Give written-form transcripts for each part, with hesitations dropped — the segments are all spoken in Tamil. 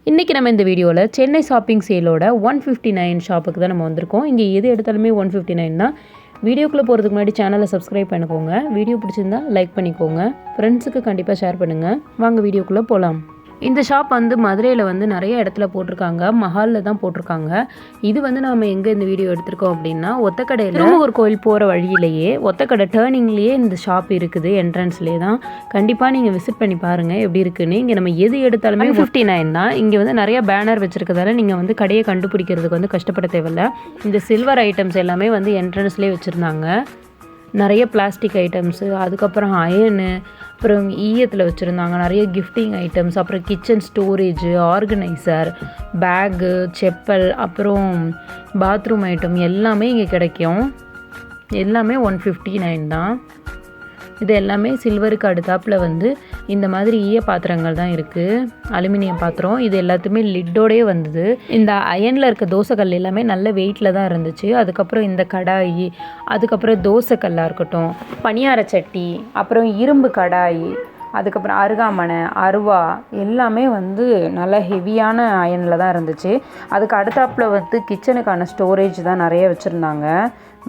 இன்றைக்கி நம்ம இந்த வீடியோவில் சென்னை ஷாப்பிங் சேலோட 159 ஷாப்புக்கு தான் நம்ம வந்திருக்கோம். இங்கே எது எடுத்தாலுமே 159 தான். வீடியோக்குள்ளே போகிறதுக்கு முன்னாடி சேனலை சப்ஸ்கிரைப் பண்ணிக்கோங்க. வீடியோ பிடிச்சிருந்தா லைக் பண்ணிக்கோங்க. ஃப்ரெண்ட்ஸுக்கு கண்டிப்பாக ஷேர் பண்ணுங்கள். வாங்க வீடியோக்குள்ளே போகலாம். இந்த ஷாப் மதுரையில் நிறைய இடத்துல போட்டிருக்காங்க. மஹாலில் தான் போட்டிருக்காங்க. இது நம்ம எங்கே இந்த வீடியோ எடுத்திருக்கோம் அப்படின்னா, ஒத்தக்கடையில் ஒரு கோயில் போகிற வழியிலேயே ஒத்தக்கடை டேர்னிங்லேயே இந்த ஷாப் இருக்குது. என்ட்ரன்ஸ்லேயே தான். கண்டிப்பாக நீங்கள் விசிட் பண்ணி பாருங்கள் எப்படி இருக்குன்னு. இங்கே நம்ம எது எடுத்தாலுமே 59 தான். இங்கே நிறைய பேனர் வச்சுருக்கதால நீங்கள் கடையை கண்டுபிடிக்கிறதுக்கு கஷ்டப்பட தேவையில்லை. இந்த சில்வர் ஐட்டம்ஸ் எல்லாமே என்ட்ரன்ஸ்லேயே வச்சுருந்தாங்க. நிறைய பிளாஸ்டிக் ஐட்டம்ஸு, அதுக்கப்புறம் அயனு, அப்புறம் ஈயத்தில் வச்சுருந்தாங்க. நிறைய கிஃப்டிங் ஐட்டம்ஸ், அப்புறம் kitchen storage, organiser, bag, chappal, அப்புறம் பாத்ரூம் ஐட்டம் எல்லாமே இங்கே கிடைக்கும். எல்லாமே 159 தான். இது எல்லாமே சில்வருக்கு அடுத்தாப்பில் இந்த மாதிரி ஈய பாத்திரங்கள் தான் இருக்குது. அலுமினியம் பாத்திரம். இது எல்லாத்துமே லிட்டோடே வந்தது. இந்த அயனில் இருக்க தோசைக்கல் எல்லாமே நல்ல வெயிட்டில் தான் இருந்துச்சு. அதுக்கப்புறம் இந்த கடாயி, அதுக்கப்புறம் தோசைக்கல்லாக இருக்கட்டும், பணியார சட்டி, அப்புறம் இரும்பு கடாயி, அதுக்கப்புறம் அருகாமனை, அருவா எல்லாமே நல்லா ஹெவியான அயனில் தான் இருந்துச்சு. அதுக்கு அடுத்தாப்பில் கிச்சனுக்கான ஸ்டோரேஜ் தான் நிறைய வச்சுருந்தாங்க.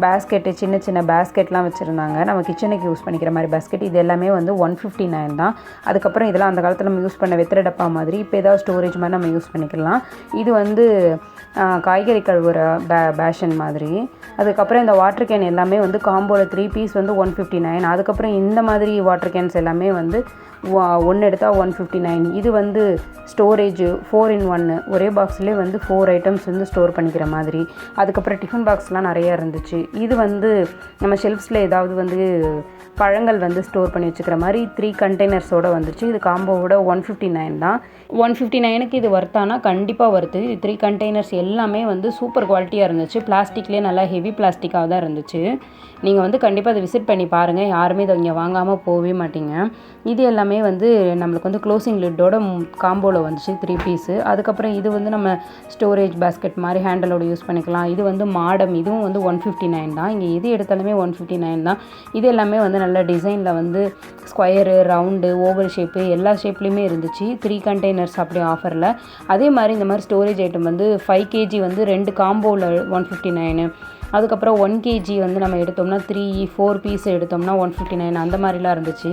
பேஸ்கெட்டு, சின்ன சின்ன பேஸ்கெட்லாம் வச்சுருந்தாங்க. நம்ம கிச்சனுக்கு யூஸ் பண்ணிக்கிற மாதிரி பேஸ்கெட். இது எல்லாமே 159 தான். அதுக்கப்புறம் இதெல்லாம் அந்த காலத்தில் நம்ம யூஸ் பண்ண வெத்திர டப்பா மாதிரி இப்போ ஏதாவது ஸ்டோரேஜ் மாதிரி நம்ம யூஸ் பண்ணிக்கலாம். இது காய்கறி கழுவுற பேஷன் மாதிரி. அதுக்கப்புறம் இந்த வாட்டர் கேன் எல்லாமே காம்போவில் 3 பீஸ் 159. அதுக்கப்புறம் இந்த மாதிரி வாட்டர் கேன்ஸ் எல்லாமே ஒன்று எடுத்தால் 159. இது ஸ்டோரேஜ் 4in1. ஒரே பாக்ஸ்லேயே 4 ஐட்டம்ஸ் ஸ்டோர் பண்ணிக்கிற மாதிரி. அதுக்கப்புறம் டிஃபன் பாக்ஸ்லாம் நிறையா இருந்துச்சு. இது நம்ம ஷெல்ஃப்ஸில் ஏதாவது பழங்கள் ஸ்டோர் பண்ணி வச்சுக்கிற மாதிரி 3 கண்டெய்னர்ஸோடு வந்துச்சு. இது காம்போவோட 159 தான். 159க்கு இது வர்த்தானா கண்டிப்பாக வருது. இது 3 கண்டெய்னர்ஸ் எல்லாமே சூப்பர் குவாலிட்டியாக இருந்துச்சு. பிளாஸ்டிக்லேயே நல்லா ஹெவி பிளாஸ்டிக்காக தான் இருந்துச்சு. நீங்கள் கண்டிப்பாக அதை விசிட் பண்ணி பாருங்கள். யாருமே இதை இங்கே வாங்காமல் போகவே மாட்டீங்க. இது எல்லாமே நம்மளுக்கு க்ளோசிங் லிட்டோட காம்போவில் வந்துச்சு 3 பீஸு. அதுக்கப்புறம் இது நம்ம ஸ்டோரேஜ் பேஸ்கெட் மாதிரி ஹேண்டலோடு யூஸ் பண்ணிக்கலாம். இது மாடம். இதுவும் 159 தான். இங்கே எது எடுத்தாலுமே 159 தான். இது எல்லாமே நல்ல டிசைனில் ஸ்கொயரு, ரவுண்டு, ஓவல் ஷேப்பு எல்லா ஷேப்லேயுமே இருந்துச்சு. 3 கண்டெய்னர்ஸ் அப்படி ஆஃபரில். அதே மாதிரி இந்த மாதிரி ஸ்டோரேஜ் ஐட்டம் 5 kg 2 காம்போவில் 159. அதுக்கப்புறம் 1 kg நம்ம எடுத்தோம்னா 3, 4 பீஸ் எடுத்தோம்னா 159 அந்த மாதிரிலாம் இருந்துச்சு.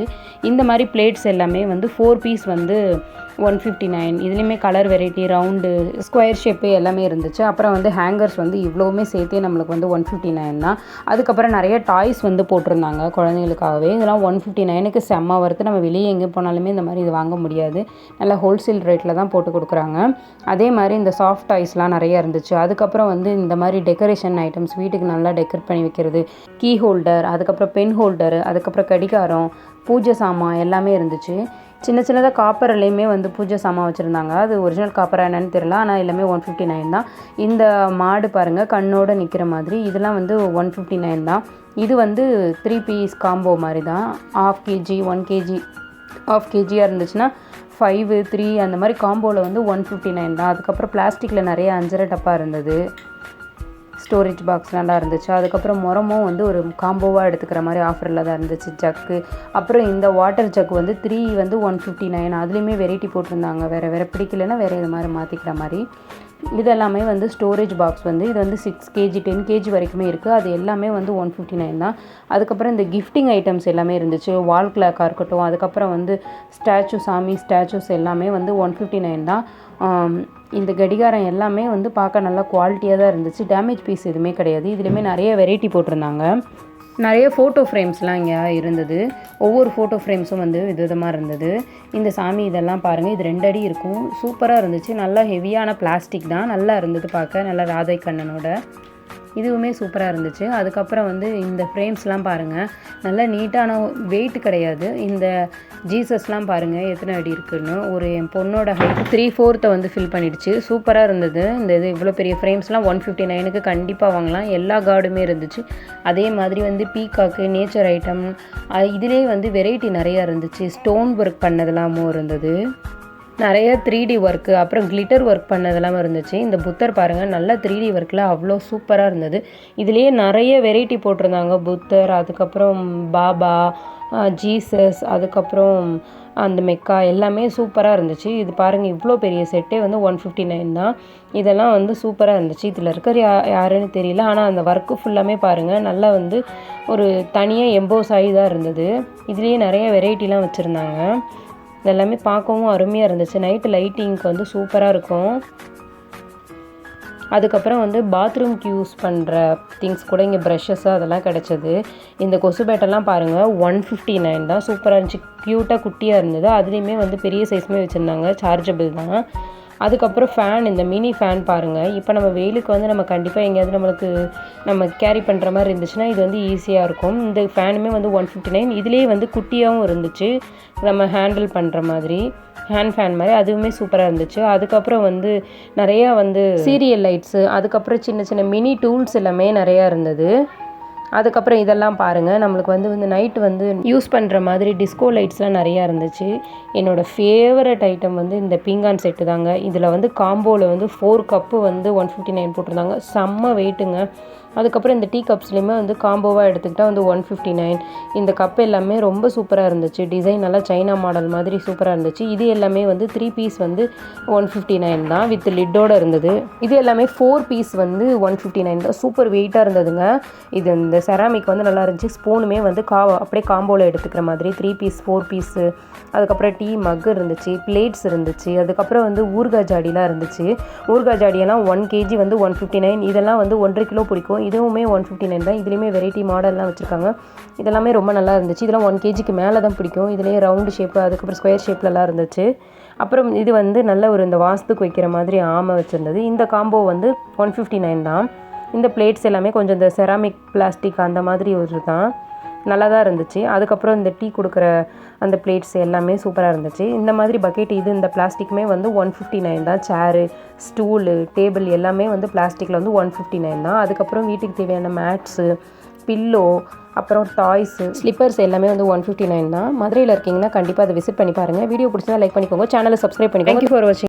இந்த மாதிரி பிளேட்ஸ் எல்லாமே 4 பீஸ் 159. இதுலேயுமே colour variety, round, square shape எல்லாமே இருந்துச்சு. அப்புறம் ஹேங்கர்ஸ் இவ்வளோவுமே சேர்த்தே நம்மளுக்கு 159 தான். அதுக்கப்புறம் நிறைய டாய்ஸ் போட்டிருந்தாங்க குழந்தைங்களுக்காகவே. இதெல்லாம் 159க்கு செம்ம வருது. நம்ம வெளியே எங்கே போனாலுமே இந்த மாதிரி இது வாங்க முடியாது. நல்லா ஹோல்சேல் ரேட்டில் தான் போட்டு கொடுக்குறாங்க. அதே மாதிரி இந்த சாஃப்ட் டாய்ஸ்லாம் நிறைய இருந்துச்சு. அதுக்கப்புறம் இந்த மாதிரி டெக்கரேஷன் ஐட்டம்ஸ், வீட்டுக்கு நல்லா டெக்கரேட் பண்ணி வைக்கிறது, கீ ஹோல்டர், அதுக்கப்புறம் பென் ஹோல்டரு, அதுக்கப்புறம் கடிகாரம், பூஜை சாமான் எல்லாமே இருந்துச்சு. சின்ன சின்னதாக காப்பர்லேயுமே பூஜை சாமான் வச்சுருந்தாங்க. அது ஒரிஜினல் காப்பராக என்னன்னு தெரியல. ஆனால் எல்லாமே 159 தான். இந்த மாடு பாருங்கள் கண்ணோடு நிற்கிற மாதிரி. இதெல்லாம் 159 தான். இது 3 பீஸ் காம்போ மாதிரி தான். 1/2 kg, 1 kg, 1/2 kg இருந்துச்சுன்னா 5, 3 அந்த மாதிரி காம்போவில் 159 தான். அதுக்கப்புறம் பிளாஸ்டிக்கில் நிறைய அஞ்சரை டப்பா இருந்தது. ஸ்டோரேஜ் பாக்ஸ் நல்லா இருந்துச்சு. அதுக்கப்புறம் முறமும் ஒரு காம்போவாக எடுத்துக்கிற மாதிரி ஆஃபரில் தான் இருந்துச்சு. ஜக்கு, அப்புறம் இந்த வாட்டர் ஜக் 3 159. அதுலேயுமே வெரைட்டி போட்டிருந்தாங்க. வேறு பிடிக்கலைன்னா வேறு இது மாதிரி மாற்றிக்கிற மாதிரி. இதெல்லாமே ஸ்டோரேஜ் பாக்ஸ் இது 6 kg 10 kg வரைக்குமே இருக்குது. அது எல்லாமே 159 தான். அதுக்கப்புறம் இந்த கிஃப்டிங் ஐட்டம்ஸ் எல்லாமே இருந்துச்சு. வால் கிளாக்காக இருக்கட்டும், அதுக்கப்புறம் ஸ்டாச்சு, சாமி ஸ்டாச்சூஸ் எல்லாமே 159 தான். இந்த கடிகாரம் எல்லாமே பார்க்க நல்லா குவாலிட்டியாக தான் இருந்துச்சு. டேமேஜ் பீஸ் எதுவுமே கிடையாது. இதுலேயுமே நிறைய வெரைட்டி போட்டிருந்தாங்க. நிறைய ஃபோட்டோ ஃப்ரேம்ஸ்லாம் இங்கே இருந்தது. ஒவ்வொரு ஃபோட்டோ ஃப்ரேம்ஸும் விதவிதமாக இருந்தது. இந்த சாமி இதெல்லாம் பாருங்கள். இது 2 அடி இருக்கும். சூப்பராக இருந்துச்சு. நல்லா ஹெவியான பிளாஸ்டிக் தான். நல்லா இருந்தது பார்க்க. நல்லா ராதை கண்ணனோட. இதுவுமே சூப்பராக இருந்துச்சு. அதுக்கப்புறம் இந்த ஃப்ரேம்ஸ்லாம் பாருங்கள். நல்லா நீட்டான, வெயிட் கிடையாது. இந்த ஜீசஸ்லாம் பாருங்கள் எத்தனை அடி இருக்குதுன்னு. என் பொண்ணோட ஹைட் 3/4 ஃபில் பண்ணிடுச்சு. சூப்பராக இருந்தது. இது இவ்வளோ பெரிய ஃப்ரேம்ஸ்லாம் 159க்கு கண்டிப்பாக வாங்கலாம். எல்லா கார்டுமே இருந்துச்சு. அதே மாதிரி பீகாக்கு, நேச்சர் ஐட்டம், இதிலே வெரைட்டி நிறையா இருந்துச்சு. ஸ்டோன் ஒர்க் பண்ணதெல்லாமும் இருந்தது. நிறைய 3D ஒர்க்கு, அப்புறம் கிளிட்டர் ஒர்க் பண்ணதெல்லாம் இருந்துச்சு. இந்த புத்தர் பாருங்கள், நல்லா 3D ஒர்க்கில் அவ்வளோ சூப்பராக இருந்தது. இதுலேயே நிறைய வெரைட்டி போட்டிருந்தாங்க. புத்தர், அதுக்கப்புறம் பாபா, ஜீசஸ், அதுக்கப்புறம் அந்த மெக்கா எல்லாமே சூப்பராக இருந்துச்சு. இது பாருங்கள், இவ்வளோ பெரிய செட்டே வந்து 159 தான். இதெல்லாம் வந்து சூப்பராக இருந்துச்சு. இதில் இருக்கிற யாருன்னு தெரியல, ஆனால் அந்த ஒர்க்கு ஃபுல்லாமே பாருங்கள் நல்லா வந்து ஒரு தனியாக எம்போஸ் ஆகி தான் இருந்தது. இதுலேயே நிறைய வெரைட்டிலாம் வச்சுருந்தாங்க. இதெல்லாமே பார்க்கவும் அருமையாக இருந்துச்சு. நைட்டு லைட்டிங்க்கு வந்து சூப்பராக இருக்கும். அதுக்கப்புறம் வந்து பாத்ரூம்க்கு யூஸ் பண்ணுற திங்ஸ் கூட இங்கே ப்ரஷஸ்ஸு அதெல்லாம் கிடச்சிது. இந்த கொசு பேட்டெல்லாம் பாருங்கள் 159 தான். சூப்பராக இருந்துச்சு, க்யூட்டாக குட்டியாக இருந்தது. அதுலேயுமே வந்து பெரிய சைஸுமே வச்சுருந்தாங்க, சார்ஜபிள் தான். அதுக்கப்புறம் ஃபேன், இந்த மினி ஃபேன் பாருங்கள். இப்போ நம்ம வெயிலுக்கு வந்து நம்ம கண்டிப்பாக எங்கேயாவது நம்ம கேரி பண்ணுற மாதிரி இருந்துச்சுன்னா இது வந்து ஈஸியாக இருக்கும். இந்த ஃபேனுமே வந்து 159. இதுலேயே வந்து குட்டியாகவும் இருந்துச்சு, நம்ம ஹேண்டில் பண்ணுற மாதிரி ஹேண்ட் ஃபேன் மாதிரி. அதுவுமே சூப்பராக இருந்துச்சு. அதுக்கப்புறம் வந்து நிறையா வந்து சீரியல் லைட்ஸு, அதுக்கப்புறம் சின்ன சின்ன மினி டூல்ஸ் எல்லாமே நிறையா இருந்தது. அதுக்கப்புறம் இதெல்லாம் பாருங்கள், நம்மளுக்கு வந்து நைட்டு வந்து யூஸ் பண்ணுற மாதிரி டிஸ்கோ லைட்ஸ்லாம் நிறையா இருந்துச்சு. என்னோடய ஃபேவரட் ஐட்டம் வந்து இந்த பீங்கான் செட்டு தாங்க. இதில் வந்து காம்போவில் வந்து 4 கப்பு வந்து 159 போட்டிருந்தாங்க. செம்ம வெயிட்டுங்க. அதுக்கப்புறம் இந்த டீ கப்ஸ்லேயுமே வந்து காம்போவாக எடுத்துக்கிட்டால் வந்து 159. இந்த கப் எல்லாமே ரொம்ப சூப்பராக இருந்துச்சு. டிசைன் நல்லா சைனா மாடல் மாதிரி சூப்பராக இருந்துச்சு. இது எல்லாமே வந்து 3 பீஸ் வந்து 159 தான், வித் லிட்டோடு இருந்தது. இது எல்லாமே 4 பீஸ் வந்து 159 தான். சூப்பர் வெயிட்டாக இருந்ததுங்க. இது இந்த செராமிக் வந்து நல்லா இருந்துச்சு. ஸ்பூனுமே வந்து அப்படியே காம்போவில் எடுத்துக்கிற மாதிரி 3 பீஸ் 4 பீஸு. அதுக்கப்புறம் டீ மக்கு இருந்துச்சு, பிளேட்ஸ் இருந்துச்சு. அதுக்கப்புறம் வந்து ஊறுகாய் ஜாடிலாம் இருந்துச்சு. ஊறுகாய் ஜாடியெல்லாம் 1 kg வந்து 159. இதெல்லாம் வந்து 1.5 கிலோ பிடிக்கும். இதுவுமே 159 தான். இதுலேயுமே வெரைட்டி மாடல்லாம் வச்சுருக்காங்க. இதெல்லாமே ரொம்ப நல்லா இருந்துச்சு. இதெல்லாம் 1 kgக்கு மேலே தான் பிடிக்கும். இதுலேயே ரவுண்டு ஷேப்பு, அதுக்கப்புறம் ஸ்கொயர் ஷேப்லலாம் இருந்துச்சு. அப்புறம் இது வந்து நல்ல ஒரு இந்த வாஸ்துக்கு வைக்கிற மாதிரி ஆமை வச்சுருந்தது. இந்த காம்போ வந்து 159 தான். இந்த பிளேட்ஸ் எல்லாமே கொஞ்சம் இந்த செராமிக் பிளாஸ்டிக் அந்த மாதிரி ஒரு தான், நல்லா தான் இருந்துச்சு. அதுக்கப்புறம் இந்த டீ கொடுக்குற அந்த பிளேட்ஸ் எல்லாமே சூப்பராக இருந்துச்சு. இந்த மாதிரி பக்கெட், இது இந்த பிளாஸ்டிக்குமே வந்து 159 தான். சேரு, ஸ்டூலு, டேபிள் எல்லாமே வந்து பிளாஸ்டிக்கில் வந்து 159 தான். அதுக்கப்புறம் வீட்டுக்கு தேவையான மேட்ஸு, பில்லோ, அப்புறம் டாய்ஸு, ஸ்லிப்பர்ஸ் எல்லாமே வந்து 159 தான். மதுரையில் இருக்கீங்கன்னா கண்டிப்பாக அதை விசிட் பண்ணி பாருங்கள். வீடியோ பிடிச்சதா லைக் பண்ணிக்கோங்க, சேனலை சப்ஸ்கிரைப் பண்ணிக்கோங்க. தேங்க்யூ ஃபார் வாட்சிங்.